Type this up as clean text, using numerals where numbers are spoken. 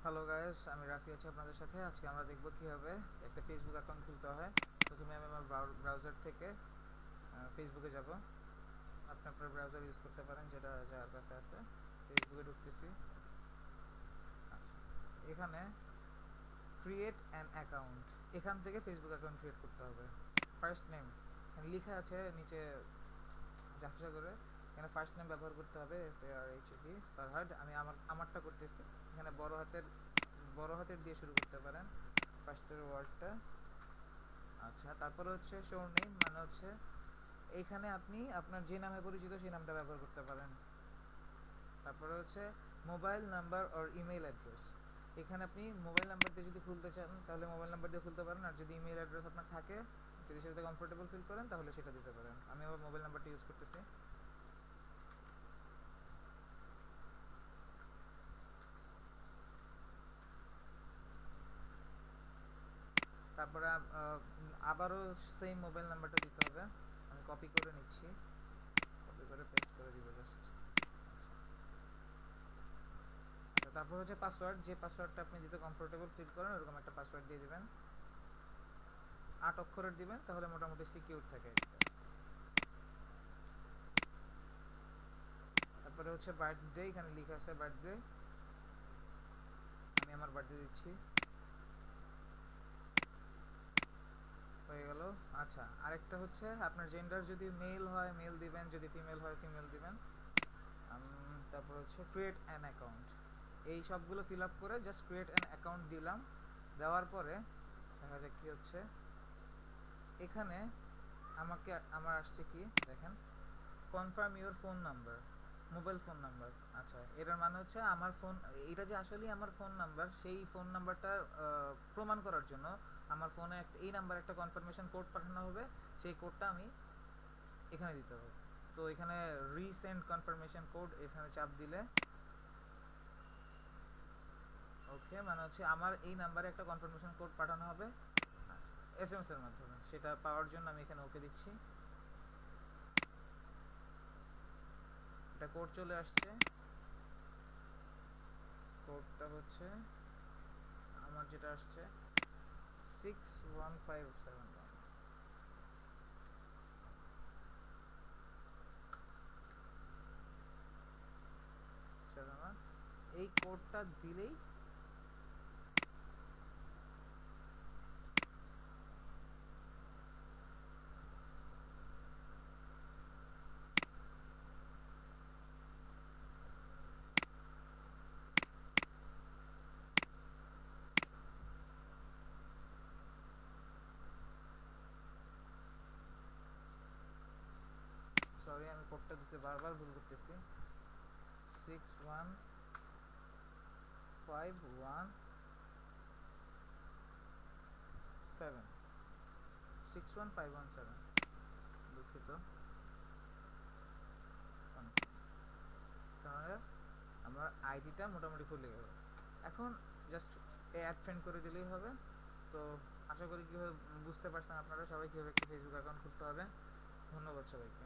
Hello guys, আমি রাফি আছি আপনাদের সাথে। আজকে আমরা দেখব কিভাবে একটা ফেসবুক অ্যাকাউন্ট খুলতে হয়। প্রথমে আমি আমার ব্রাউজার থেকে ফেসবুকে যাব। আপনি আপনার ব্রাউজার ইউজ করতে পারেন, যেটা যার কাছে আছে। ফেসবুকে ঢুকতেছি। আচ্ছা, এখানে ক্রিয়েট অ্যান অ্যাকাউন্ট, এখান থেকে ফেসবুক অ্যাকাউন্ট ক্রিয়েট করতে হবে। ফার্স্ট নেম এখানে লেখা আছে নিচে ঝাপসা করে, এখানে ফার্স্ট নেম ব্যবহার করতে হবে, FARHD ফারহাদ। আমি আমারটা করতেছি। এখানে বড় হাতের দিয়ে শুরু করতে পারেন ফার্স্টের ওয়ার্ডটা। আচ্ছা, তারপরে হচ্ছে শোর নেম, মানে হচ্ছে এইখানে আপনি আপনার যে নামে পরিচিত সেই নামটা ব্যবহার করতে পারেন। তারপরে হচ্ছে mobile number or email address, এখানে আপনি মোবাইল নাম্বার দিয়ে যদি খুলতে চান তাহলে মোবাইল নাম্বার দিয়ে খুলতে পারেন, আর যদি ইমেইল অ্যাড্রেস আপনার থাকে, যদি সেটাতে কমফোর্টেবল ফিল করেন তাহলে সেটা দিতে পারেন। আমি আবার মোবাইল নাম্বারটা ইউজ করতেছি। তারপরে আবারও সেম মোবাইল নাম্বারটা দিতে হবে। আমি কপি করে নিচ্ছি, কপি করে পেস্ট করে দিব জাস্ট। আচ্ছা, তারপর হচ্ছে পাসওয়ার্ড, যে পাসওয়ার্ডটা আপনি দিতে কমফোর্টেবল ফিল করেন ওরকম একটা পাসওয়ার্ড দিয়ে দিবেন। 8 অক্ষরের দিবেন, তাহলে মোটামুটি সিকিউর থাকে এটা। তারপরে হচ্ছে বার্থডে, এখানে লেখা আছে বার্থডে, আমি আমার বার্থডে দিচ্ছি। হয়ে গেল। আচ্ছা, আরেকটা হচ্ছে আপনার জেন্ডার যদি মেল হয় মেল দিবেন, যদি ফিমেল হয় ফিমেল দিবেন। তারপর হচ্ছে ক্রিয়েট অ্যান অ্যাকাউন্ট, এই সবগুলো ফিল আপ করে জাস্ট ক্রিয়েট অ্যান অ্যাকাউন্ট দিলাম। দেওয়ার পরে দেখা যাক কি হচ্ছে। এখানে আমার আসছে কি দেখেন, confirm your phone number, mobile phone number. আচ্ছা, এটার মানে হচ্ছে আমার ফোন, এটা যে আসলে আমার ফোন নাম্বার, সেই ফোন নাম্বারটা প্রমাণ করার জন্য আমার ফোনে এই নাম্বার একটা কনফার্মেশন কোড পাঠানো হবে। সেই কোডটা আমি এখানে দিতে হবে। তো এখানে রিসেন্ড কনফার্মেশন কোড, এখানে চাপ দিলে ওকে, মানে হচ্ছে আমার এই নাম্বারে একটা কনফার্মেশন কোড পাঠানো হবে। আচ্ছা, SMS এর মাধ্যমে। সেটা পাওয়ার জন্য আমি এখানে ওকে দিচ্ছি। এটা কোড চলে আসছে। কোডটা হচ্ছে আমার যেটা আসছে 61571। এই কোডটা দিলেই সরি, আমি কোডটা দিতে বারবার ভুল করতেছি। 61517 দুঃখিত। তাহলে আমার আইডিটা মোটামুটি খুলে গেল। এখন জাস্ট অ্যাড ফ্রেন্ড করে দিলেই হবে। তো আশা করি কীভাবে বুঝতে পারছেন আপনারা সবাই কীভাবে একটা ফেসবুক অ্যাকাউন্ট খুলতে হবে। ধন্যবাদ সবাইকে।